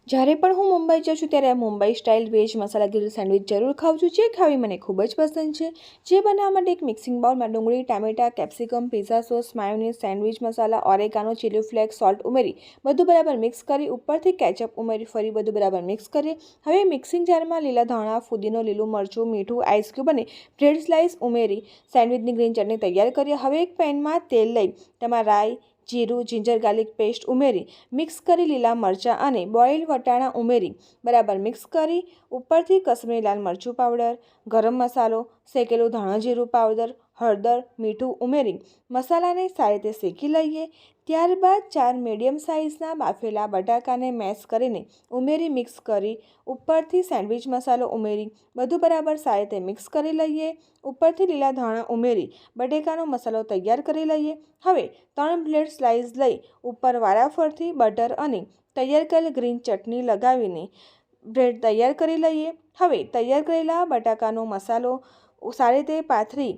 જ્યારે પણ હું મુંબઈ જાઉં છું ત્યારે મુંબઈ સ્ટાઇલ વેજ મસાલા ગ્રીલ સેન્ડવિચ જરૂર ખાઉં છું, જે ખાવી મને ખૂબ જ પસંદ છે। જે બનાવવા માટે એક મિક્સિંગ બાઉલમાં ડુંગળી, ટામેટાં, capsicum, pizza sauce, mayonnaise, sandwich મસાલા, ઓરેગાનો, ચીલી ફ્લેક્સ, સોલ્ટ ઉમેરી બધું બરાબર મિક્સ કરી ઉપરથી કેચઅપ ઉમેરી ફરી બધું બરાબર મિક્સ કરીએ। હવે મિક્સિંગ જારમાં લીલા ધાણા, ફુદીનો, લીલું મરચું, મીઠું, આઈસ ક્યુબ અને બ્રેડ સ્લાઇસ ઉમેરી સેન્ડવિચની ગ્રીન ચટણી તૈયાર કરીએ। હવે એક પેનમાં તેલ લઈ તેમાં રાઈ, જીરું, જિંજર ગાર્લિક પેસ્ટ ઉમેરી મિક્સ કરી લીલા મરચાં અને બોઇલ્ડ વટાણા ઉમેરી બરાબર મિક્સ કરી ઉપરથી કશ્મીરી લાલ મરચું પાવડર, ગરમ મસાલો, શેકેલું ધાણા જીરું પાવડર, હળદર, મીઠું ઉમેરી મસાલાને સારી રીતે શેકી લઈએ। ત્યારબાદ 4 મીડિયમ સાઇઝના બાફેલા બટાકાને મેશ કરીને ઉમેરી મિક્સ કરી ઉપરથી સેન્ડવિચ મસાલો ઉમેરી બધું બરાબર સારી રીતે મિક્સ કરી લઈએ। ઉપરથી લીલા ધાણા ઉમેરી બટેકાનો મસાલો તૈયાર કરી લઈએ। હવે 3 બ્રેડ સ્લાઇસ લઈ ઉપર વારાફરતી બટર અને તૈયાર કરેલ ગ્રીન ચટણી લગાવીને બ્રેડ તૈયાર કરી લઈએ। હવે તૈયાર કરેલા બટાકાનો મસાલો સારી રીતે પાથરી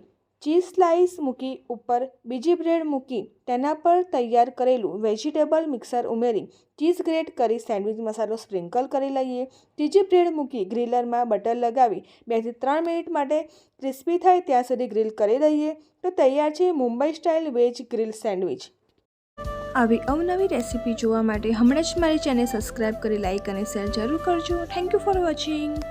ચીઝ સ્લાઇસ મૂકી ઉપર બીજી બ્રેડ મૂકી તેના પર તૈયાર કરેલું વેજીટેબલ મિક્સર ઉમેરી ચીઝ ગ્રેટ કરી સેન્ડવિચ મસાલો સ્પ્રિંકલ કરી લઈએ। ત્રીજી બ્રેડ મૂકી ગ્રીલરમાં બટર લગાવી 2 થી 3 મિનિટ માટે ક્રિસ્પી થાય ત્યાં સુધી ગ્રીલ કરી દઈએ તો તૈયાર છે Mumbai style veg grill sandwich. આવી અવનવી રેસીપી જોવા માટે હમણાં જ મારી ચેનલ સબસ્ક્રાઇબ કરી લાઇક અને શેર જરૂર કરજો। Thank you for watching.